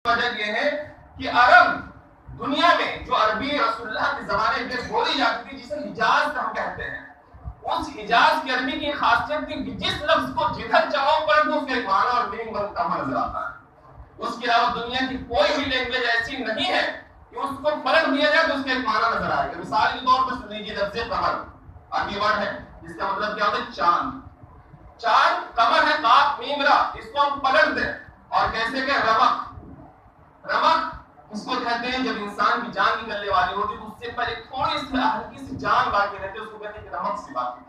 وجہ یہ ہے کہ عرب دنیا میں جو عربی رسول اللہ کے زمانے میں بولی جاتی تھی جسے حجاز ہم کہتے ہیں، اس حجاز کی عربی کی خاصیت تھی کہ جس لفظ کو جدھر چاہو پڑھ دو اس کا ایک معنی اور میننگ بنتا ہوا نظر آتا ہے۔ اس کے علاوہ دنیا کی کوئی بھی لینگویج ایسی نہیں ہے کہ اس کو پلٹ دیا جائے تو اس کا ایک معنی نظر آئے گا۔ مثال کے طور پر سن لیجیے لفظ قمر، عربی ورڈ ہے جس کا مطلب کیا ہوتا ہے؟ چاند۔ چاند قمر ہے قاف میم را، اس کو ہم پلٹ دیں اور کیسے کہ رمق۔ رمق اس کو کہتے ہیں جب انسان کی جان نکلنے والی ہوتی تو اس سے پہلے تھوڑی سی ہلکی سی جان باقی رہتی ہے، اس کو کہتے ہیں کہ رمق سی باقی۔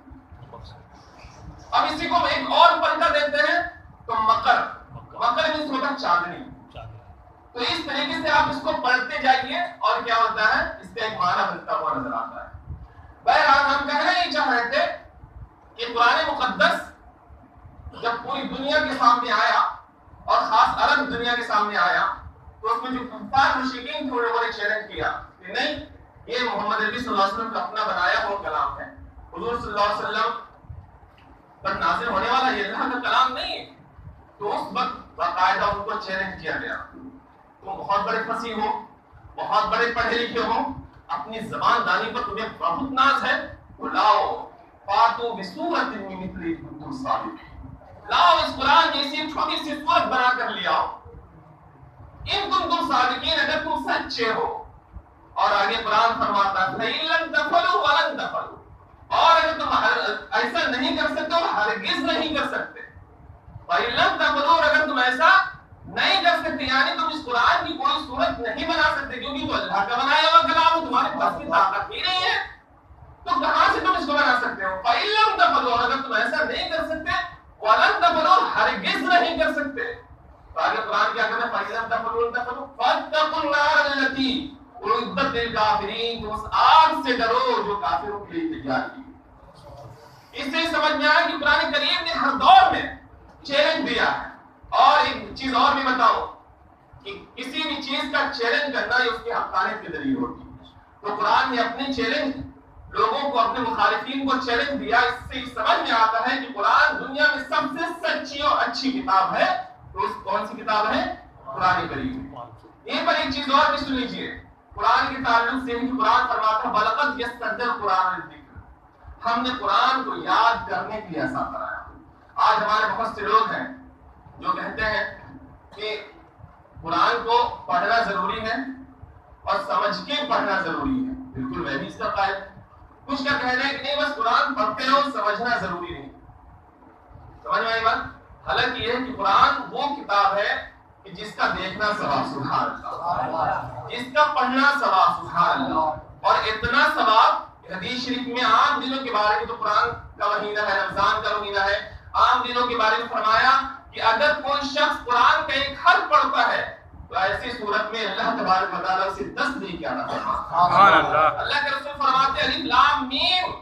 اب اسی کو ایک اور پلٹا دیتے ہیں تو مکر۔ مکر میں اس ہوتا ہے چاندنی۔ تو اس طریقے سے آپ اس کو پلٹتے جائیے اور کیا ہوتا ہے؟ اس کا ایک معنی بنتا ہوا نظر آتا ہے۔ بہرحال ہم کہنا یہ چاہ رہے تھے کہ قرآن مقدس جب پوری دنیا کے سامنے آیا اور خاص عرب دنیا کے سامنے آیا تو اس میں جو کفار مشرکین تھے انہوں نے چیلنج کیا کہ نہیں، یہ محمد عربی صلی اللہ علیہ وسلم کا اپنا بنایا ہوا کلام ہے، حضور صلی اللہ علیہ وسلم پر نازل ہونے والا یہ اللہ کا کلام نہیں ہے۔ تو اس وقت باقاعدہ ان کو چیلنج کیا گیا، تم بہت بڑے فصیح ہو، بہت بڑے پڑھے لکھے ہو، اپنی زبان دانی پر تمہیں بہت ناز ہے، تو لاؤ فاتو بسورۃ من مثلہ کنتم صادقین، لاؤ اس قرآن جیسی چھوٹی سی سورت بنا کر لے آؤ، ان کنتم صادقین اگر تم سچے ہو۔ اور آگے قرآن فرماتا ہے فَإِن لَمْ تَفْعَلُوا وَلَن تَفْعَلُوا، اور اگر تم ایسا نہیں کر سکتے اور ہرگز نہیں کر سکتے، فَإِن لَمْ تَفْعَلُوا، اگر تم ایسا نہیں کر سکتے یعنی تم اس قرآن کی کوئی صورت نہیں بنا سکتے کیونکہ تو اللہ کا بنایا ہوا کلام ہے، تمہارے پاس کی طاقت ہی نہیں ہے، تو کہاں سے تم اس کو بنا سکتے ہو؟ فَإِن لَمْ تَفْعَلُوا، اگر تم ایسا نہیں کر سکتے، وَلَن تَفْعَلُوا، ہرگز نہیں کر سکتے، تو آگے قرآن کیا کہتا ہے فَإِن لَمْ تَفْعَلُوا وَلَن تَفْعَلُوا فَاتَّقُوا النَّارَ الَّتِي اُعِدَّتْ لِلْكَافِرِينَ، تو اس آگ سے ڈرو جو کافروں کے لیے تیار کی۔ اس سے سمجھ میں آیا کہ قرآن کریم نے ہر دور میں چیلنج دیا ہے۔ اور ایک چیز اور بھی بتاؤ کہ کسی بھی چیز کا چیلنج کرنا یہ اس کی حقانیت کے ذریعے ہوتی ہے۔ تو قرآن نے اپنے چیلنج لوگوں کو، اپنے مخالفین کو چیلنج دیا، اس سے سمجھ میں آتا ہے کہ قرآن دنیا میں سب سے سچی اور اچھی کتاب ہے۔ تو اس کون سی کتاب ہے؟ قرآن کریم۔ یہیں پر ایک چیز اور بھی سن لیجیے قرآن کے تعلق سے، قرآن فرماتا ہے وَلَقَدْ يَسَّرْنَا الْقُرْآنَ لِلذِّكْرِ، ہم نے قرآن کو یاد کرنے کے لیے آسان بنایا۔ آج ہمارے بہت سے لوگ ہیں جو کہتے ہیں کہ قرآن کو پڑھنا ضروری ہے اور سمجھ کے پڑھنا ضروری ہے، بالکل میں بھی اس کا قائل۔ کچھ کا کہنا ہے کہ نہیں بس قرآن پڑھتے رہو، سمجھنا ضروری نہیں۔ سمجھ میں آئی بات؟ حالانکہ یہ ہے کہ قرآن وہ کتاب ہے کہ جس کا دیکھنا ثواب سبحان اللہ، جس کا پڑھنا ثواب سبحان اللہ، اور اتنا ثواب حدیث شریف میں عام دنوں کے بارے میں، تو قرآن کا مہینہ ہے، رمضان کا مہینہ ہے، عام دنوں کے بارے میں فرمایا کہ اگر کوئی شخص قرآن کا ایک حرف پڑھتا ہے تو ایسی صورت میں اللہ تبارک و تعالیٰ اسے 10 دے کے عطا فرماتا ہے۔ اللہ کے رسول فرماتے ہیں الف لام میم،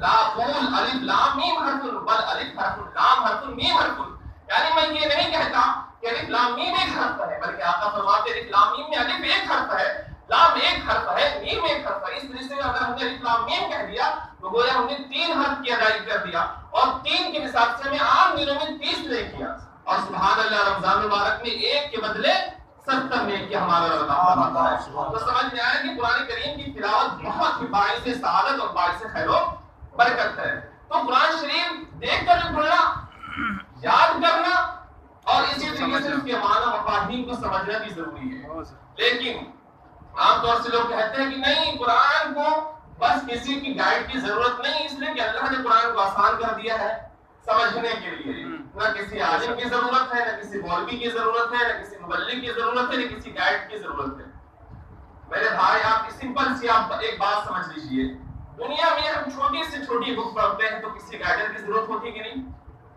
لا قول الف لام میم حرف بل الف حرف لام حرف میم حرف، یعنی میں یہ نہیں کہتا کہ الف لام میم ایک حرف ہے، بلکہ آقا فرماتے ہیں الف لام میم میں الف ایک حرف ہے، لام ایک حرف ہے، میم ایک حرف ہے۔ اس طرح سے اگر ہم نے الف لام میم کہہ دیا تو گویا ہم نے 3 حرف کی ادائیگی کر دیا، اور 3 کے حساب سے ہمیں عام دنوں میں 30 لے کیا، اور سبحان اللہ رمضان مبارک میں 1 کے بدلے 70 لے کے ہمارا اللہ فرماتا ہے۔ تو سمجھ میں آیا کہ قرآن کریم کی تلاوت بہت ہی باعث سعادت اور باعث خیر و برکت ہے۔ تو قرآن شریف دیکھ کر پڑھنا، یاد کرنا، اور اسی طریقے سے اس کے معنی مفاہیم کو سمجھنا بھی ضروری ہے۔ لیکن عام طور سے لوگ کہتے ہیں کہ نہیں، قرآن کو بس کسی کی گائیڈ کی ضرورت نہیں، اس لیے کہ اللہ نے قرآن کو آسان کر دیا ہے سمجھنے کے لیے، نہ کسی عالم کی ضرورت ہے، نہ کسی مولوی کی ضرورت ہے، نہ کسی مبلغ کی ضرورت ہے، نہ کسی گائیڈ کی ضرورت ہے۔ میرے بھائی آپ سمپل سی آپ ایک بات سمجھ لیجئے، دنیا میں ہم چھوٹی سے چھوٹی بک پڑھتے ہیں تو کسی گائیڈر کی ضرورت ہوتی کہ نہیں؟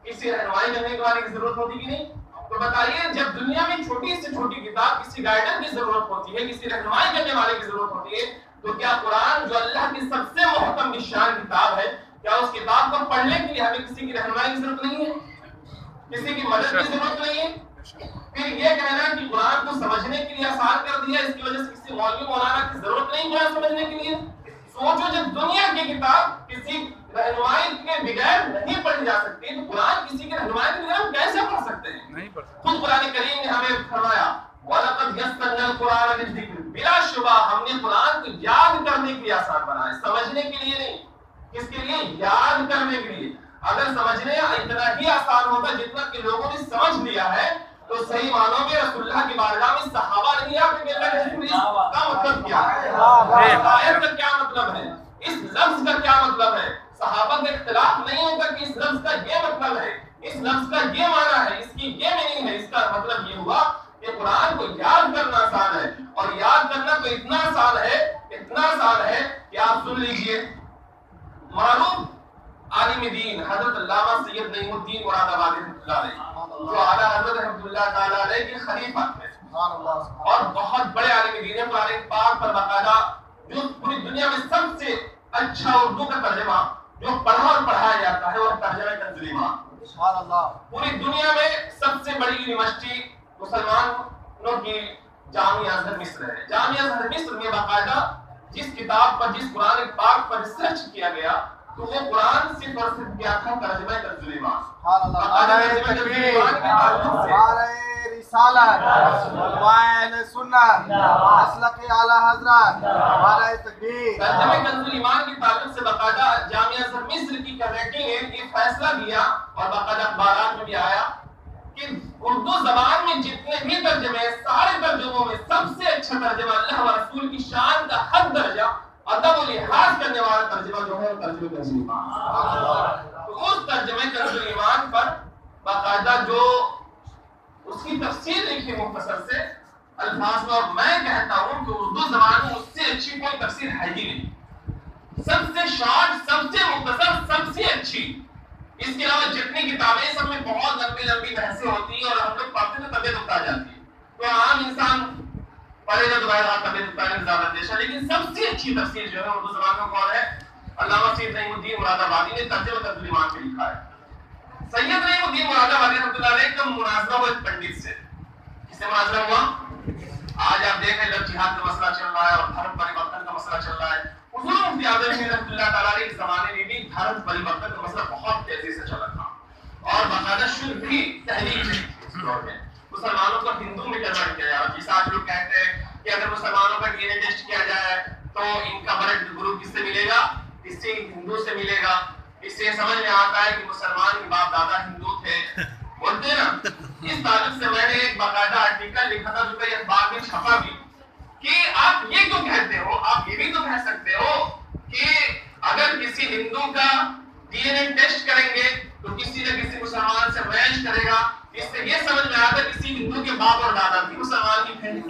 کسی رہنمائی کرنے والے کی ضرورت ہوتی کہ نہیں؟ تو بتائیے جب دنیا میں چھوٹی سے چھوٹی کتاب کسی گائیڈر کی ضرورت ہوتی ہے، کسی رہنمائی کرنے والے کی ضرورت ہوتی ہے، تو کیا قرآن جو اللہ کی سب سے محترم نشان کتاب ہے، کیا اس کتاب کو پڑھنے کے لیے ہمیں کسی کی رہنمائی کی ضرورت نہیں ہے، کسی کی مدد کی ضرورت نہیں ہے؟ پھر یہ کہنا کہ قرآن کو سمجھنے کے لیے آسان کر دیا، اس کی وجہ سے کسی مولوی مولانا کی ضرورت نہیں قرآن سمجھنے کے لیے۔ سوچو جب دنیا کی کتاب کسی رہنمائی کے بغیر نہیں پڑھی جا سکتی تو قرآن کسی کی رہنمائی کے بغیر ہم کیسے پڑھ سکتے ہیں؟ خود قرآن کریم نے ہمیں فرمایا القرآن للذکر، بلا شبہ ہم نے قرآن کو یاد کرنے کے لیے آسان بنایا، سمجھنے کے لیے نہیں. کس کے لیے؟ یاد کرنے کے لیے. اگر سمجھنے اتنا ہی آسان ہوتا جتنا کہ لوگوں نے سمجھ لیا ہے تو صحیح معنوں میں رسول اللہ کی بارگاہ میں صحابہ نہیں آتے کہ اللہ کے رسول کا مطلب کیا ہے، اس آیت کا کیا مطلب ہے، اس لفظ کا کیا مطلب ہے. صحابہ کا اختلاف نہیں ہوتا کہ اس لفظ کا یہ مطلب ہے، اس لفظ کا یہ معنی ہے، اس کی یہ میننگ ہے. اس کا مطلب یہ ہوا کہ قرآن کو یاد کرنا آسان ہے، اور یاد کرنا تو اتنا آسان ہے کہ آپ سن لیجئے. معروف عالم دین حضرت علامہ سید نعیم الدین مراد آبادی رحمۃ اللہ علیہ، جو اعلیٰ حضرت رحمۃ اللہ تعالیٰ علیہ کے خلیفہ تھے اور بہت بڑے عالم دین ہیں. قرآن پاک پر باقاعدہ جو پوری دنیا میں سب سے اچھا اردو کا ترجمہ جو پڑھا اور پڑھایا جاتا ہے وہ ترجمہ کنز ایمان. پوری دنیا میں سب سے بڑی یونیورسٹی مسلمانوں کی جامعہ ازہر مصر ہے. جامعہ ازہر مصر میں باقاعدہ جس کتاب پر، جس قرآن پاک پر ریسرچ کیا گیا تو وہ قرآن صرف اور صرف کیا تھا ترجمہ کنز ایمان. رسالت علماء سنت مسلک اعلی حضرت نعرہ تکبیر. ترجمہ کنز ایمان کی تعلق سے باقاعدہ جامعہ ازہر مصر کی کمیٹی نے یہ فیصلہ لیا اور باقاعدہ اخبارات میں بھی آیا کہ اردو زبان میں جتنے بھی ترجمے ہیں سارے ترجموں میں سب سے اچھا ترجمہ اللہ و رسول کی شان کا حد درجہ ادب و لحاظ کرنے والا ترجمہ جو ہے وہ ترجمہ کنز ایمان. تو اس ترجمہ کنز ایمان پر باقاعدہ جو اس کی تفسیر لکھی مختصر سے الفاظ میں، اور میں کہتا ہوں کہ اردو زبان میں اس سے اچھی کوئی تفسیر ہے ہی نہیں. سب سے شارٹ، سب سے مختصر، سب سے اچھی. اس کے علاوہ جتنی کتابیں سب میں بہت لمبی لمبی بحثیں ہوتی ہیں اور ہم لوگ پڑھتے تو طبیعت اکتا جاتی ہے. تو عام انسان پڑھے گا تو بہرحال طبیعت اکتانے میں زیادہ دیشا. لیکن سب سے اچھی تفسیر جو ہے اردو زبان میں کون ہے؟ علامہ سید نعیم الدین مراد آبادی نے ترجمہ کنز ایمان میں لکھا ہے. سید نعیم الدین مراد آبادی رحمۃ اللہ علیہ کا مناظرہ ہوا ایک پنڈت سے. کس سے مناظرہ ہوا؟ آج آپ دیکھ رہے ہیں جہاد کا مسئلہ چل رہا ہے اور دھرم پریورتن کا مسئلہ چل رہا ہے. حضور مفتی اعظم رحمۃ اللہ تعالیٰ علیہ کے زمانے میں بھی دھرم پریورتن کا مسئلہ بہت تیزی سے چلا تھا اور باقاعدہ شروع بھی تحریک چلی تھی اس دور میں. مسلمانوں کو ہندو میں کنورٹ کیا جائے. جیسے آج لوگ کہتے ہیں کہ اگر مسلمانوں کا ڈی این اے ٹیسٹ کیا جائے تو ان کا بلڈ گروپ کس سے ملے گا؟ اس سے ہندو سے ملے گا. اس سے سمجھ میں آتا ہے کہ مسلمان کے باپ دادا ہندو تھے، بولتے نا. اس تعلق سے میں نے ایک باقاعدہ آرٹیکل لکھا تھا جو کئی اخبار میں چھپا بھی کہ آپ یہ کیوں کہتے ہو؟ آپ یہ بھی تو کہہ سکتے ہو کہ اگر کسی ہندو کا ڈی این اے ٹیسٹ کریں گے تو کسی نہ کسی مسلمان سے میچ کرے گا. اس سے یہ سمجھ میں آتا ہے کسی ہندو کے باپ اور دادا بھی مسلمان کی تھے. نہیں،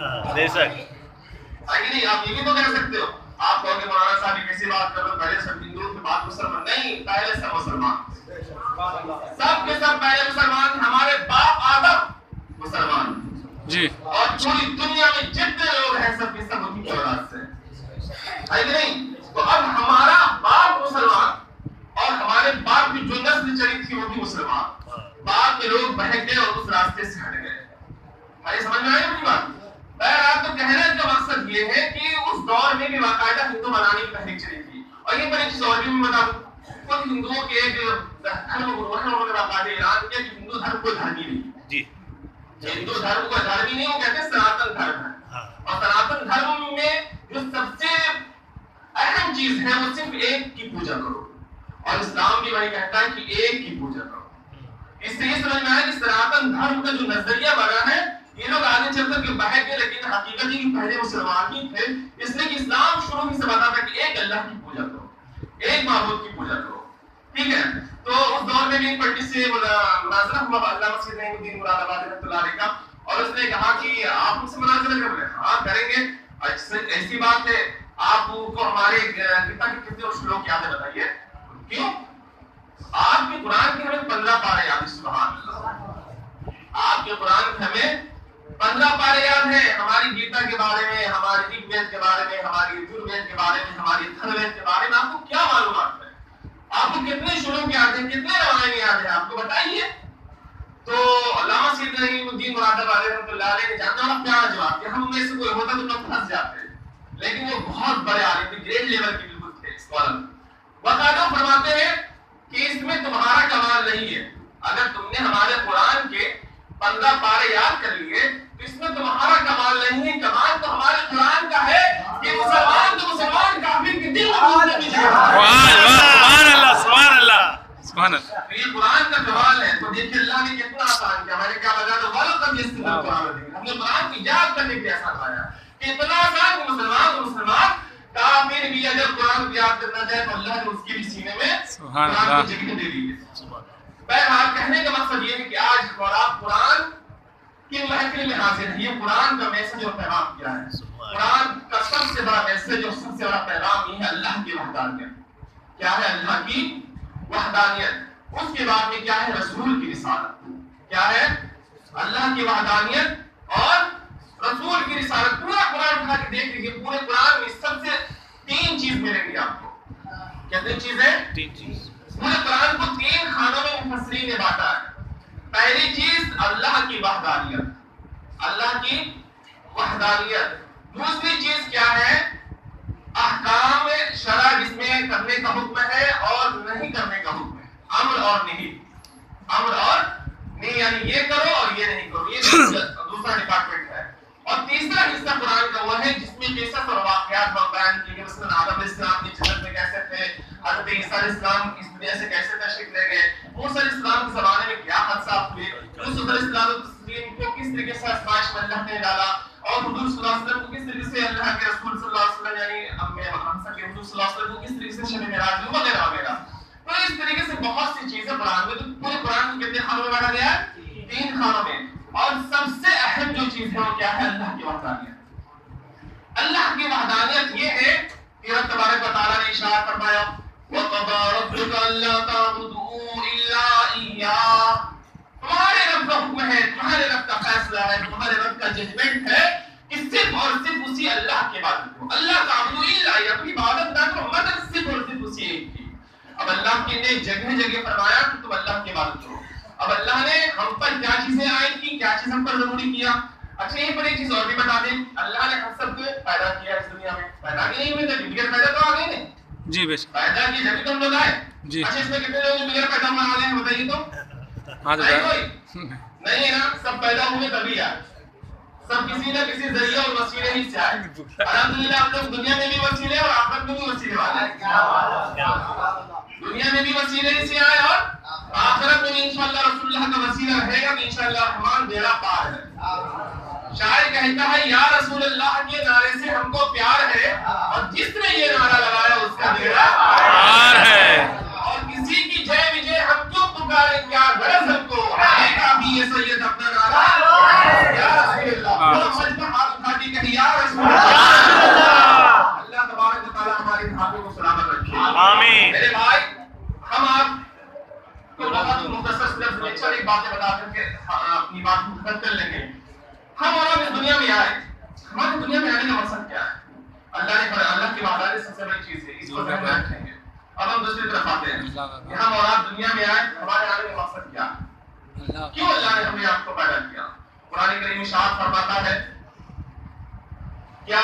آپ یہ بھی تو کہہ سکتے ہو. آپ کہو کہ مولانا صاحب یہ کیسی بات کر رہے ہو، پہلے سب ہندو کے بعد مسلمان؟ نہیں، پہلے سب مسلمان، سب کے سب پہلے مسلمان. ہمارے باپ آدم مسلمان جی، اور پوری دنیا میں جتنے لوگ ہیں سب کے سب ان کی اولاد سے ہے کہ نہیں. تو اب ہمارا باپ مسلمان اور ہمارے باپ کی جو نسل چلی تھی وہ بھی مسلمان. بعد میں لوگ بہک گئے اور اس راستے سے ہٹ گئے. بھائی سمجھ میں آئی اپنی بات؟ بہرحال تو کہنے کا مقصد یہ ہے کہ اس دور میں بھی باقاعدہ ہندو بنانے کی تحریک چلی تھی. اور یہ بڑی چیز اور بھی میں بتا دوں، خود ہندوؤں کے ایک دھرم گرو ہیں، انہوں نے باقاعدہ اعلان کیا کہ ہندو دھرم کوئی دھرم ہی نہیں. جی، ہندو دھرم کوئی دھرم ہی نہیں، وہ کہتے ہیں سناتن دھرم ہے. اور سناتن دھرم میں جو سب سے اہم چیز ہے وہ صرف ایک کی پوجا کرو، اور اسلام بھی وہی کہتا ہے کہ ایک کی پوجا کرو. اس سے یہ سمجھ میں آیا کہ سناتن دھرم کا جو نظریہ بنا ہے یہ لوگ آگے چل کر کے بہہ گئے، لیکن حقیقت یہ پہلے مسلمان ہی تھے. اس لیے کہ اسلام شروع ہی سے بتاتا کہ ایک اللہ کی پوجا کرو، ایک معبود کی پوجا کرو. ٹھیک ہے. تو اس دور میں بھی ایک پنڈت سے مناظرہ ہوا علامہ سید نعیم الدین مراد آبادی رحمۃ اللہ علیہ کا، اور اس نے کہا کہ آپ مجھ سے مناظرہ کر رہے ہیں؟ ہاں کریں گے. ایسی بات ہے، آپ کو ہمارے کتنے شلوک یاد ہے بتائیے. کیوں؟ آپ کے قرآن کے ہمیں 15 پارے یاد ہیں. سبحان اللہ. آپ کے قرآن کے ہمیں 15 پارے یاد ہیں. ہماری گیتا کے بارے میں، ہماری رگ وید کے بارے میں، ہماری یجر کے بارے میں، ہماری اتھر وید کے بارے میں آپ کو کیا معلومات ہے؟ آپ کو کتنے شلوک یاد ہیں، کتنے روایتیں یاد ہیں، آپ کو بتائیے. تو علامہ سید نعیم الدین مراد آبادی رحمۃ اللہ علیہ نے جاننا والا پیارا جواب کہ ہم میں سے کوئی ہوتا تو لوگ پھنس جاتے، لیکن وہ بہت بڑے عالم تھے، گریڈ لیول کے بالکل تھے اسکالر. باقاعدہ فرماتے ہیں کہ اس میں تمہارا کمال نہیں ہے. اگر تم نے ہمارے قرآن کے 15 پارے یاد کر لیے تو اس میں تمہارا کمال نہیں ہے. کمال تو یہ قرآن کا کمال ہے. تو دیکھیے اللہ نے کتنا آسان کیا. میں نے کیا بتایا تو وَلَقَدْ يَسَّرْنَا الْقُرْآنَ. ہم نے قرآن کی یاد کرنے کے لیے آسان بنایا کہ اتنا آسان کہ مسلمان کافر بھی اگر قرآن کو یاد کرنا چاہے تو اللہ نے اس کے بھی سینے میں قرآن کی جگہ دے دی ہے. بہرحال کہنے کا مقصد یہ ہے کہ آج اور آپ قرآن کی محفل میں حاضر ہیں. یہ قرآن کا میسج اور پیغام کیا ہے؟ قرآن کا سب سے بڑا میسج اور سب سے بڑا پیغام یہ ہے اللہ کی وحدانیت. کیا ہے اللہ کی وحدانیت. اس کے بعد میں کیا ہے؟ رسول کی رسالت. کیا ہے؟ اللہ کی وحدانیت اور رسول کی رسالت. پورا قرآن اٹھا کے دیکھ لیجیے, پورے قرآن میں سب سے 3 چیز ملیں گی آپ کو. کتنی چیزیں؟ 3 چیز. پورے قرآن کو 3 خانوں میں مفسرین نے بانٹا ہے. پہلی چیز اللہ کی وحدانیت, اللہ کی وحدانیت. دوسری چیز کیا ہے؟ احکام شرع جس میں کرنے کا حکم ہے اور نہیں کرنے کا حکم ہے. امر اور نہیں, امر اور نہیں, یعنی یہ کرو اور یہ نہیں کرو. یہ دوسرا ڈپارٹمنٹ ہے. اور تیسرا حصہ قرآن کا وہ ہے جس میں قصص اور واقعات بیان کیے گئے. مثلا آدم علیہ السلام کی جنت میں کیسے تھے, حضرت عیسیٰ علیہ السلام اس دنیا سے کیسے تشریف لے گئے, موسیٰ علیہ السلام کے زمانے میں کیا حادثات ہوئے, یوسف علیہ السلام کو کس طریقے سے آزمائش میں اللہ نے ڈالا, اور حضور صلی اللہ علیہ وسلم کو کس طریقے سے اللہ کے رسول صلی اللہ علیہ وسلم یعنی ہم سب کے حضور صلی اللہ علیہ وسلم کو کس طریقے سے شب معراج وغیرہ وغیرہ. تو اس طریقے سے بہت سی چیزیں قرآن میں. تو پورے قرآن کو کتنے خانوں میں بانٹا گیا ہے؟ 3 خانوں میں. اور سب سے اہم جو چیز ہے وہ کیا ہے؟ اللہ کی وحدانیت. اللہ کی وحدانیت یہ ہے کہ رب تبارک و تعالیٰ نے ارشاد فرمایا وَقَضَىٰ رَبُّكَ أَلَّا تَعْبُدُوا إِلَّا إِيَّاهُ. تمہارے رب کا حکم ہے, تمہارے رب کا فیصلہ ہے, تمہارے رب کا ججمنٹ ہے کہ صرف اور صرف اسی اللہ کی عبادت کرو. اللہ تعبدوا إِلَّا إِيَّاهُ, اپنی عبادت نہ کرو مگر صرف اور صرف اسی ایک کی. اب اللہ نے جگہ جگہ فرمایا کہ تم اللہ کی عبادت کرو. اب اللہ نے ہم پر کیا چیزیں عائد کی, کیا چیز ہم پر ضروری کیا. اچھا یہیں پر ایک چیز اور بھی بتا دیں, اللہ نے ہم سب کو پیدا کیا اس دنیا میں. پیدا نہیں ہوئے تھے, بغیر پیدا تو آ گئے نا جی بے شک. پیدا کی جبھی تو ہم لوگ آئے. جی. اچھا اس میں کتنے لوگ بغیر پیدا ہونے والے ہیں بتائیے تو. ہاں تو نہیں ہے نا, سب پیدا ہوئے تبھی آئے. سب کسی نہ کسی ذریعے اور وسیلے ہی سے آئے. الحمدللہ آپ لوگ دنیا میں بھی وسیلے اور آخرت میں بھی وسیلے والے. دنیا میں بھی وسیلے ہی سے آئے اور آخرت میں بھی انشاءاللہ رسول اللہ کا وسیلہ رہے گا کہ انشاءاللہ الرحمن بیڑا پار ہے. شاعر کہتا ہے یا رسول اللہ کے نعرے سے ہم کو پیار ہے, اور جس نے یہ نعرہ لگایا اس کا بیڑا پار ہے. اور کسی کی جے وجے ہم کیوں پکاریں, کیا غرض ہم کو ہے کا بھی یہ سید اپنا نعرہ یا رسول اللہ. وہ سج پر ہاتھ اٹھا کے کہے یا رسول اللہ. اللہ تبارک و تعالی ہمارے ہاتھوں کو سلامت رکھے. آمین. میرے بھائی, ہم آپ کو بہت مختصر لفظ میں چند باتیں بتا کر کے اپنی بات کو ختم کر لیں گے. ہم اور آپ اس دنیا میں آئے, ہمارے دنیا میں آنے کا مقصد کیا ہے؟ اللہ نے فرمایا اللہ کی وحدانیت سب سے بڑی چیز ہے, اس کو ذہن میں رکھیں گے. اب ہم دوسری طرف آتے ہیں کہ ہم اور آپ دنیا میں آئے, ہمارے آنے کا مقصد کیا ہے؟ کیوں اللہ نے ہمیں آپ کو پیدا کیا؟ قرآن کریم ارشاد فرماتا ہے کیا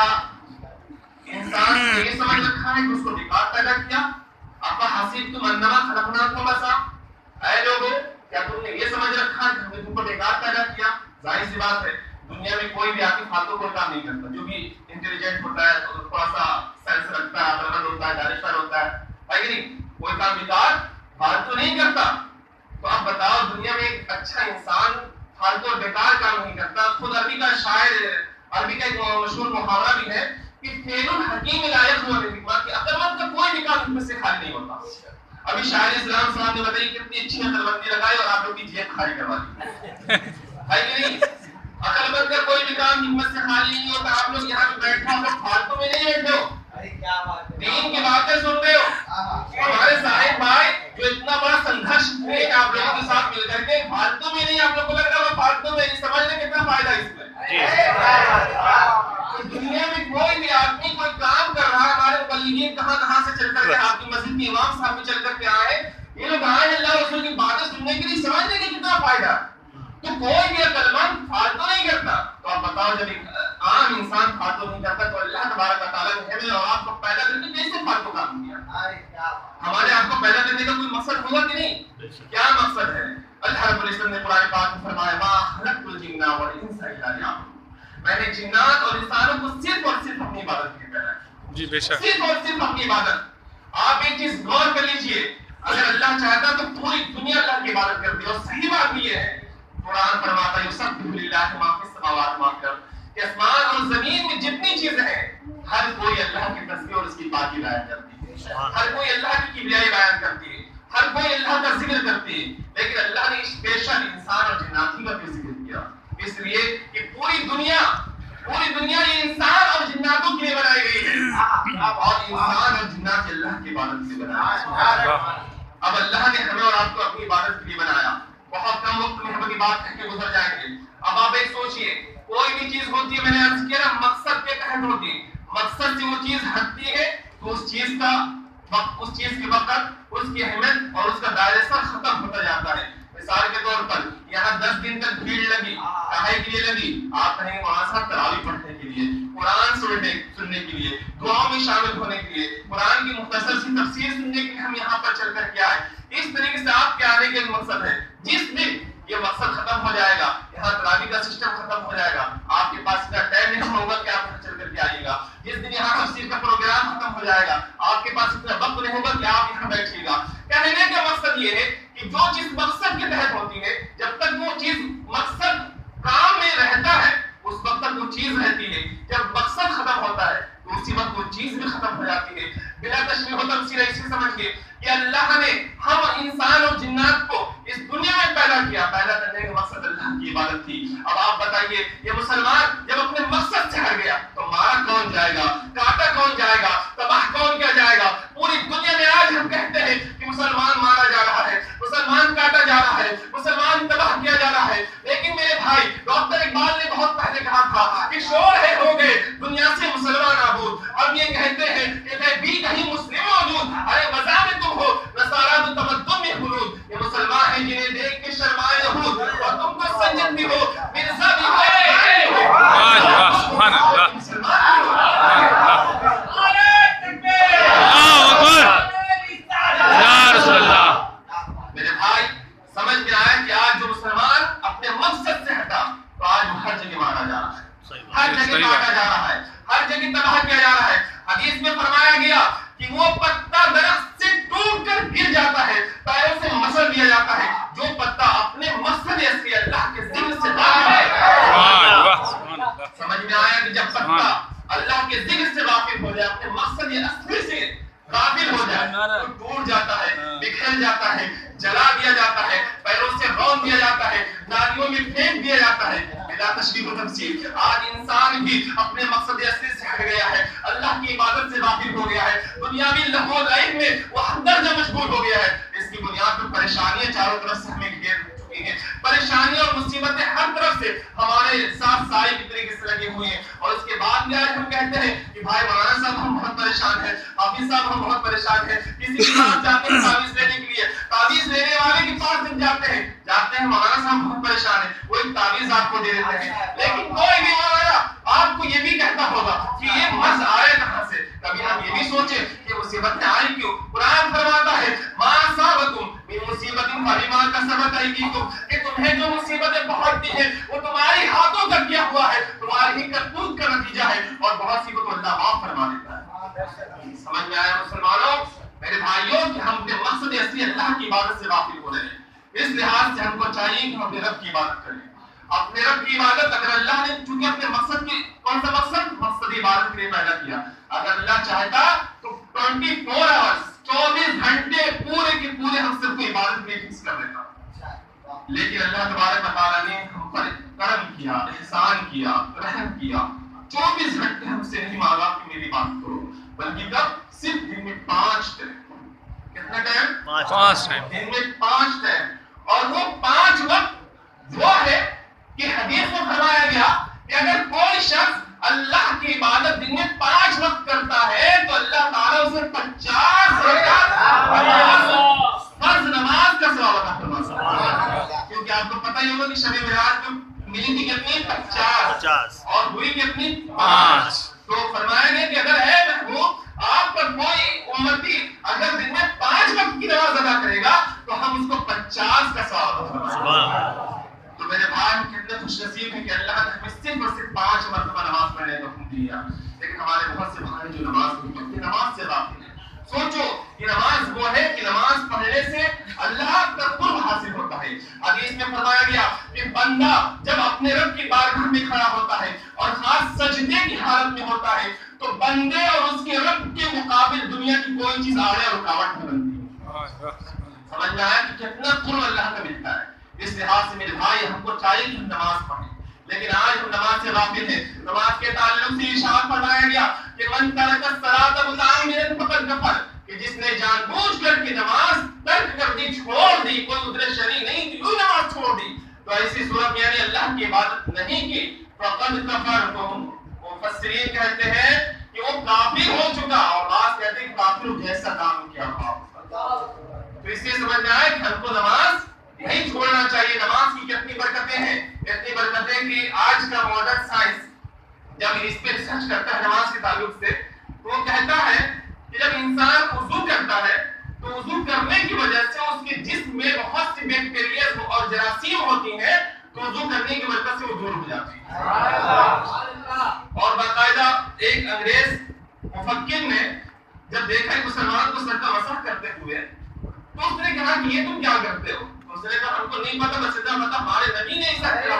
انسان نے یہ سمجھ رکھا ہے کہ اس کو بیکار پیدا کیا؟ افحسبتم انما خلقناکم بسا, اے لوگوں کیا تم نے یہ سمجھ رکھا ہے کہ ہم نے تم کو بیکار پیدا کیا؟ ظاہر سی بات ہے دنیا میں کوئی بھی آدمی فالتو کوئی کام نہیں کرتا. جو بھی انٹیلیجنٹ ہوتا ہے تھوڑا سا سینس رکھتا ہے, عقل مند ہوتا ہے, دانشور ہوتا ہے کہ نہیں, کوئی کام بیکار فالتو نہیں کرتا. تو اب بتاؤ دنیا میں ایک اچھا انسان فالتو اور بیکار کام نہیں کرتا. خود عربی کا شاعر, عربی کا ایک مشہور محاورہ بھی ہے کہ فعل الحکیم لا یخلو من حکمت, کہ عقل مند کا کوئی بھی کام ان میں سے خالی نہیں ہوتا. ابھی شاعر اسلام صاحب نے بتائی کتنی اچھی عقل مندی لگائی اور آپ لوگ کی جیب خالی کروا دی ہے کہ نہیں. عقل مند کا کوئی بھی کام ہمت سے خالی نہیں ہوتا. آپ لوگ یہاں پہ بیٹھے ہو تو فالتو میں نہیں بیٹھے ہو, دین کی باتیں سن رہے ہو. ہمارے صاحب بھائی جو اتنا بڑا سنگھرش ہے آپ لوگوں کے ساتھ مل کر کے, فالتو میں نہیں. آپ لوگ کو لگ رہا ہے فالتو میں نہیں, سمجھنے کتنا فائدہ اس میں. دنیا میں کوئی بھی آدمی کوئی کام کر رہا ہے, ہمارے مبلغین کہاں سے چل کر کے آپ کی مسجد کے امام صاحب بھی چل کر کے آئے, یہ لوگ آئے اللہ رسول کی باتیں سننے کے لیے, سمجھنے کا کتنا فائدہ. تو کوئی بھی عقل مند فالتو نہیں کرتا. تو آپ بتاؤ جب ایک عام انسان فالتو نہیں کرتا تو اللہ تبارک و تعالیٰ نے ہمیں اور آپ کو پیدا کر کے کیسے فالتو کام کیا؟ ہمارے آپ کو پیدا کرنے کا کوئی مقصد ہوگا کہ نہیں؟ کیا مقصد ہے؟ اللہ رب العزت نے قرآن پاک میں فرمایا ما خلقت الجن والانس الا لیعبدون, میں نے جنات اور انسانوں کو صرف اور صرف اپنی عبادت کے لیے پیدا کیا. جی بے شک, صرف اور صرف اپنی عبادت. آپ ایک چیز غور کر لیجئے, اگر اللہ چاہتا تو پوری دنیا اللہ کی عبادت کرتی ہے. اور صحیح بات بھی یہ ہے، قرآن فرماتا ہے یسبح للہ ما فی السماوات وما فی الارض، کہ آسمان اور زمین میں جتنی چیزیں ہیں ہر کوئی اللہ کی تسبیح اور اس کی پاکی بیان کرتی ہے، ہر کوئی اللہ کی کبریائی بیان کرتی ہے، ہر کوئی اللہ کا ذکر کرتی ہے. لیکن اللہ نے اسپیشل انسان اور جنات کا بھی ذکر کیا، اس لیے کہ پوری دنیا یہ انسان اور جناتوں کے لیے بنائی گئی ہے، اور انسان اور جنات اللہ کی عبادت کے لیے بنایا. اب اللہ نے ہمیں اور آپ کو اپنی عبادت کے لیے بنایا. بہت کم وقت میں ہم اپنی بات کہہ کے گزر جائیں گے. اب آپ ایک سوچئے، کوئی بھی چیز ہوتی ہے، میں نے عرض کیا نا مقصد کے تحت ہوتی ہے، مقصد سے وہ چیز ہٹتی ہے تو اس چیز کے وقت اس کی اہمیت اور اس کا دائرہ سر ختم ہوتا جاتا ہے. مثال کے طور پر یہاں 10 دن تک بھیڑ لگی، کہے کے لیے لگی، آپ کہیں وہاں سے تراویح پڑھنے کے لیے، قرآن سننے کے لیے، دعاؤں میں شامل ہونے کے لیے، قرآن کی مختصر سی تفسیر سننے کے لیے ہم یہاں پر چل کر کے آئے. اس طریقے سے آپ کے آنے کے مقصد ہے. جس دن یہ مقصد ختم ہو جائے گا، یہاں تراویح کا سسٹم ختم ہو جائے گا، آپ کے پاس اتنا ٹائم نہیں ہوگا کہ آپ یہاں چل کر کے آئیے گا. جس دن یہاں تفسیر کا پروگرام ختم ہو جائے گا، آپ کے پاس اتنا وقت نہیں ہوگا کہ آپ یہاں بیٹھیے گا. کہنے کا مقصد یہ ہے کہ جو چیز مقصد کے تحت ہوتی ہے، جب تک وہ چیز مقصد کام میں رہتا ہے اس وقت تک وہ چیز رہتی ہے. جب مقصد ختم ہوتا ہے تو اسی وقت وہ چیز بھی ختم ہو جاتی ہے. بلا تشریح و تفسیر ایسے سمجھیے کہ اللہ نے ہم انسان اور جنات کو اس دنیا میں پیدا کیا، پیدا کرنے کا مقصد اللہ کی عبادت تھی. اب آپ بتائیے، یہ مسلمان جب اپنے مقصد سے ہٹ گیا تو مارا کون جائے گا، کاٹا کون جائے گا، تباہ کون کیا جائے گا؟ پوری دنیا میں آج ہم کہتے ہیں کہ مسلمان مارا جا رہا ہے، مسلمان کاٹا جا رہا ہے، مسلمان تباہ کیا جا رہا ہے. لیکن میرے بھائی، ڈاکٹر اقبال نے بہت پہلے کہا تھا کہ شور ہے ہو گئے دنیا سے مسلمان آبود. اب یہ کہتے ہیں کہ میں بھی کہیں مسلم موجود، ارے وضع میں تم ہو نصارا تو تمدن میں خلود. یہ مسلمان ہیں جنہیں دیکھ کے شرمائے یہود، اور تم تو سنجد بھی ہو، مرزا بھی ہو، سبحان اللہ، مسلمان بھی ہو. میرے بھائی، سمجھ میں آیا کہ آج جو مسلمان اپنے مقصد سے ہٹا تو آج وہ ہر جگہ مارا جا رہا ہے، ہر جگہ کاٹا جا رہا ہے، ہر جگہ تباہ کیا جا رہا ہے. حدیث میں فرمایا گیا کہ وہ پتا درخت سے ٹوٹ کر گر جاتا ہے، پیروں سے مچل دیا جاتا ہے جو پتا اپنے مقصد اصلی اللہ کے ذکر سے غافل ہے. سمجھ میں آیا کہ جب پتا اللہ کے ذکر سے غافل ہو جائے، اپنے مقصد اصلی سے غافل ہو جائے تو ٹوٹ جاتا ہے، بکھر جاتا ہے، جلا دیا جاتا ہے، پیروں سے رون دیا جاتا ہے، نالیوں میں پھینک دیا جاتا ہے. بلا تشریح و تفصیل آج انسان بھی اپنے مقصد اصلی سے ہٹ گیا ہے، اللہ کی عبادت سے غافل ہو گیا ہے، دنیاوی لہو و لعب میں وہ ہم درجہ مشغول ہو گیا ہے. اس کی بنیاد پر پریشانیاں چاروں طرف سے ہمیں گھیر چکی ہیں، پریشانیاں اور مصیبتیں ہر طرف سے ہمارے ساتھ سائے کی طریقے سے لگی ہوئی ہیں. اور اس کے بعد میں آج ہم کہتے ہیں کہ بھائی مولانا صاحب ہم بہت پریشان ہیں، حافظ صاحب ہم بہت پریشان ہیں. کسی کے پاس جاتے ہیں تعویذ لینے کے لیے، تعویذ لینے والے کے پاس جب جاتے ہیں مولانا صاحب بہت پریشان ہیں، وہ ایک تعویذ آپ کو دے دیتے ہیں. لیکن کوئی بھی مولانا آپ کو یہ بھی کہتا ہوگا کہ یہ مرض آئے کہاں سے. کبھی ہم یہ بھی سوچیں کہ مصیبتیں آئی کیوں؟ قرآن فرماتا ہے ما اصابکم من مصیبت فبما کسبت ایدیکم، کہ تمہیں جو مصیبتیں پہنچتی ہیں وہ تمہاری ہاتھوں کا کیا ہوا ہے، تمہاری ہی کرتوت کا نتیجہ ہے، اور بہت سی کو تو اللہ معاف فرما دیتا ہے. سمجھ میں آیا مسلمانوں، میرے بھائیوں، کہ ہم اپنے مقصد اصلی اللہ کی عبادت سے غافل ہو رہے ہیں. اس لحاظ سے ہم کو چاہیے کہ ہم اپنے رب کی عبادت کریں. اپنے رب کی عبادت اگر اللہ نے چونکہ اپنے مقصد کی کون سا مقصد عبادت کے لیے پیدا کیا، اگر اللہ چاہتا تو 24 آورز 24 گھنٹے پورے کے پورے ہم صرف عبادت میں فکس کر دیتا. لیکن اللہ تبارک و تعالیٰ نے ہم پر کرم کیا، احسان کیا، رحم کیا. 24 گھنٹے ہم سے نہیں مانگا کہ میری بات کرو، بلکہ کب؟ صرف دن میں 5 ٹائم. کتنا ٹائم؟ 5 ٹائم. دن میں 5 ٹائم. اور وہ 5 وقت وہ ہے کہ حدیث میں فرمایا گیا کہ اگر کوئی شخص اللہ کی عبادت دن میں 5 وقت کرتا ہے تو اللہ تعالیٰ اسے 50 فرض نماز کا ثواب عطا فرماتا. کیونکہ آپ کو پتہ ہی ہوگا کہ شب معراج میں ملی تھی کتنی؟ 50 اور ہوئی کتنی؟ 5. تو فرمایا گیا کہ اگر اے محبوب آپ پر کوئی امتی اگر دن میں 5 وقت کی نماز ادا کرے گا تو ہم اس کو 50 کا ثواب فرمائیں. تو میرے بھائی کتنے خوش نصیب ہیں کہ اللہ نے ہمیں صرف اور صرف 5 مرتبہ نماز پڑھنے کا حکم دیا. لیکن ہمارے بہت سے بھائی جو نماز نہیں پڑھتے، نماز سے غافل ہیں. سوچو کہ نماز وہ ہے کہ نماز پڑھنے سے اللہ کا قرب حاصل ہوتا ہے. حدیث میں فرمایا گیا کہ بندہ جب اپنے رب کی بارگاہ میں کھڑا ہوتا ہے اور خاص سجدے کی حالت میں ہوتا ہے تو بندے اور اس کے رب کے مقابل دنیا کی کوئی چیز آڑے اور رکاوٹ نہ بنتی ہے. سمجھ میں آیا کہ کتنا قرب اللہ کا ملتا ہے. اس لحاظ سے میرے بھائی ہم کو چاہیے کہ ہم نماز پڑھیں، لیکن آج ہم نماز سے غافل ہیں. نماز کے تعلق سے ارشاد فرمایا گیا کہ من ترک الصلاۃ متعمدا فقد کفر، کہ جس نے جان بوجھ کر کے نماز ترک کر دی، چھوڑ دی، کوئی عذر شرعی نہیں تھی، وہ نماز چھوڑ دی، تو ایسی صورت میں یعنی اللہ کی عبادت نہیں کی، فقد کفر. تو مفسرین کہتے ہیں کہ وہ کافر ہو چکا، اور بعض کہتے ہیں کہ کافر جیسا کام کیا ہوا. تو اس سے سمجھ میں آئے کہ ہم کو نماز نہیں چھوڑنا چاہیے. نماز کی کتنی برکتیں ہیں، اتنی برکتیں کہ آج کا ماڈرن سائنس جب اس پہ ریسرچ کرتا ہے نماز کے تعلق سے تو وہ کہتا ہے کہ جب انسان وضو کرتا ہے تو وضو کرنے کی وجہ سے اس کے جسم میں بہت سی بیکٹیریا اور جراثیم ہوتی ہیں، تو وضو کرنے کی برکت سے وہ دور ہو جاتی ہے. اور باقاعدہ ایک انگریز مفکر نے جب دیکھا کہ مسلمان کو سر کا مسح کرتے ہوئے تو اس نے کہا کہ یہ تم کیا کرتے ہو؟ اس نے کہا ہم کو نہیں پتا، بس اتنا پتا ہمارے نبی نے ایسا کیا،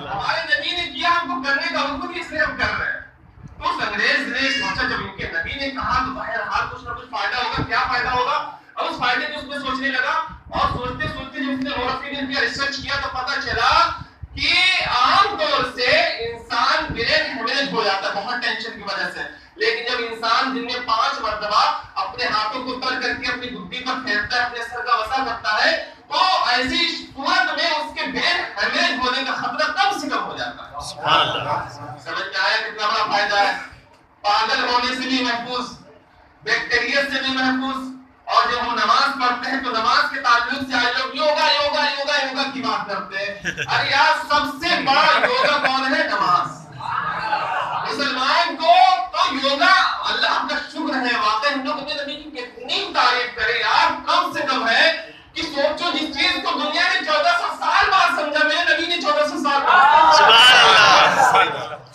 ہمارے نبی نے کیا، ہم کو کرنے کا حکم اس لیے ہم کر رہے ہیں. تو اس انگریز نے سوچا جب ان کے نبی نے کہا تو بہرحال کچھ نہ کچھ فائدہ ہوگا. کیا فائدہ ہوگا؟ اب اس فائدے کو اس میں سوچنے لگا، اور سوچتے سوچتے جب اس نے مورخین نے ریسرچ کیا تو پتہ چلا کہ عام طور سے انسان برین ہیمریج ہو جاتا ہے بہت ٹینشن کی وجہ سے، لیکن جب انسان دن میں 5 مرتبہ اپنے ہاتھوں کو تر کر کے اپنی گدی پر پھیرتا ہے، اپنے سر کا مسح کرتا ہے، تو ایسی صورت میں اس کے برین ہیمریج ہونے کا خطرہ کم سے کم ہو جاتا ہے. سمجھ میں آیا کتنا بڑا فائدہ ہے. پاگل ہونے سے بھی محفوظ، بیکٹیریا سے بھی محفوظ. اور جب ہم نماز پڑھتے ہیں تو نماز کے تعلق سے آج لوگ یوگا یوگا یوگا یوگا کی بات کرتے ہیں. ارے یار سب سے بڑا یوگا کون ہے؟ نماز. مسلمان کو تو یوگا اللہ کا شکر ہے. واقعی ہم لوگ اپنے نبی کی کتنی تعریف کریں یار، کم سے کم ہے کہ سوچو جس چیز کو دنیا نے 1400 سال بعد سمجھا، میرے نبی نے 1400 سال بعد.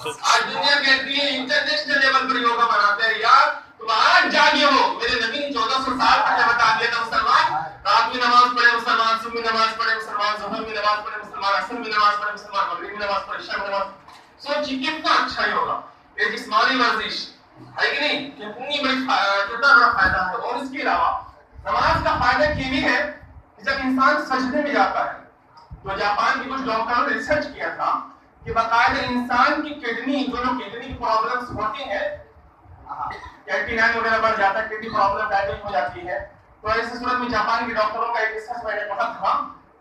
آج دنیا کہتی ہے انٹرنیشنل لیول پر یوگا بناتے ہیں. یار تم آج جاگے ہو، میرے نبی نے 1400 سال پہلے بتا دیا تھا. مسلمان رات میں نماز پڑھے، مسلمان صبح میں نماز پڑھے، مسلمان ظہر میں نماز پڑھے، مسلمان عصر میں نماز پڑھے، مسلمان مغرب میں نماز پڑھے، عشاء میں نماز. سوچیے کتنا اچھا یوگا، یہ جسمانی ورزش ہے کہ نہیں، کتنا بڑا فائدہ ہے. اور اس کے علاوہ نماز کا فائدہ یہ بھی ہے کہ جب انسان سجدے میں جاتا ہے تو جاپان کی کچھ ڈاکٹروں نے ریسرچ کیا تھا کہ باقاعدہ انسان کی کڈنی، جو کڈنی کی پرابلمس ہوتی ہیں، کیٹینائن وغیرہ بڑھ جاتا ہے، کڈنی پرابلم ڈائیوٹ ہو جاتی ہے. تو ایسی صورت میں جاپان کے ڈاکٹروں کا ایک ریسرچ میں نے پڑھا تھا،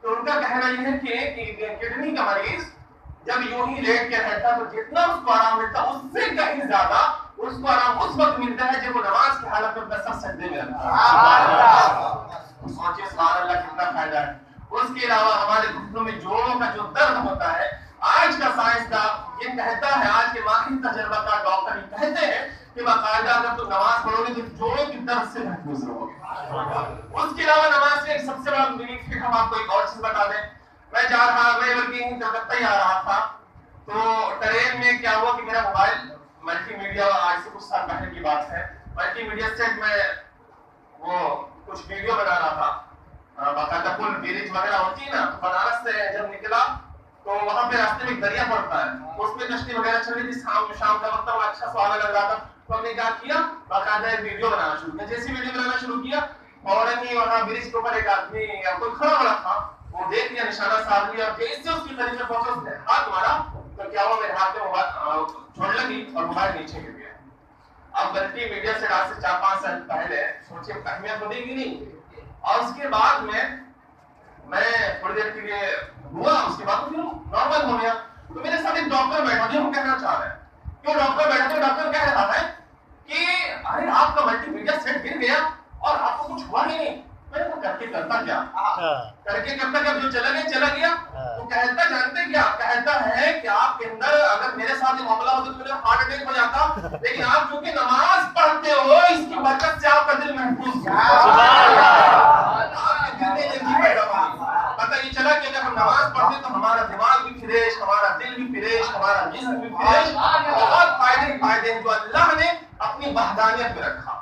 تو ان کا کہنا یہ ہے کہ کڈنی کا مریض جب یوں ہی لیٹ کے رہتا تو جتنا اس کو آرام ملتا اس سے کہیں زیادہ اس کو آرام اس وقت ملتا ہے جب وہ نماز کی حالت میں اپنا سر سجدے میں رکھتا ہے. سوچیے سبحان اللہ کتنا فائدہ ہے. اس کے علاوہ ہمارے گھٹنوں میں جوڑوں کا جو درد ہوتا ہے، آج کا سائنسدان یہ کہتا ہے، آج کے ماہر تجربہ کار ڈاکٹر یہ کہتے ہیں کہ باقاعدہ اگر تم نماز پڑھو گے تو جوڑوں کی درد سے محفوظ رہو گے. اس کے علاوہ نماز سے ایک سب سے بڑا بینیفٹ ہم آپ کو ایک اور چیز بتا دیں. میں بلکہ کلکتہ ہی آ رہا تھا تو ٹرین میں کیا ہوا کہ میرا موبائل ملٹی میڈیا، آج سے کچھ سال پہلے کی بات ہے، ملٹی میڈیا سے میں وہ کچھ ویڈیو بنا رہا تھا، باقاعدہ پل بریج وغیرہ ہوتی ہے نا، تو بنارس سے جب نکلا تو وہاں پہ راستے میں ایک دریا پڑتا ہے، اس میں کشتی وغیرہ چل رہی تھی، شام کا وقت بڑا اچھا سہانا لگ رہا تھا. تو ہم نے کیا کیا، باقاعدہ ایک ویڈیو بنانا شروع کیا. جیسی ویڈیو بنانا شروع کیا فوراً ہی وہاں برج کے اوپر ایک آدمی یا کوئی کھڑا ہوا تھا، وہ دیکھ لیا، نشانہ سار لیا، اور جیسے اس کی قریب میں پہنچا اس نے ہاتھ مارا تو کیا ہوا، میرے ہاتھ میں موبائل چھوڑ لگی اور موبائل نیچے گر گیا. اب ملٹی میڈیا سے آج سے 4-5 سال پہلے سوچیے اہمیت تو دی گی نہیں. اور اس کے بعد میں تھوڑی دیر کے لیے ہوا، اس کے بعد نارمل ہو گیا. تو میرے ساتھ ایک ڈاکٹر بیٹھا جو ہم کہنا چاہ رہے ہیں کہ وہ ڈاکٹر بیٹھا تو ڈاکٹر کہہ رہا ہے کہ ارے آپ کا ملٹی میڈیا سیٹ گر گیا اور آپ کو کچھ ہوا ہی نہیں. میں نے کر کے کرتا کیا، جو چلا گیا. وہ کہتا جانتے کیا کہتا ہے کہ آپ کے اندر اگر میرے ساتھ یہ معاملہ ہوتا تو میرا ہارٹ اٹیک ہو جاتا، لیکن آپ چونکہ نماز پڑھتے ہو اس کی برکت سے آپ کا دل محفوظ ہے. پتہ یہ چلا کہ اگر ہم نماز پڑھتے تو ہمارا دماغ بھی فریش، ہمارا دل بھی فریش، ہمارا جسم بھی فریش. بہت فائدے ہیں جو اللہ نے اپنی وحدانیت میں رکھا.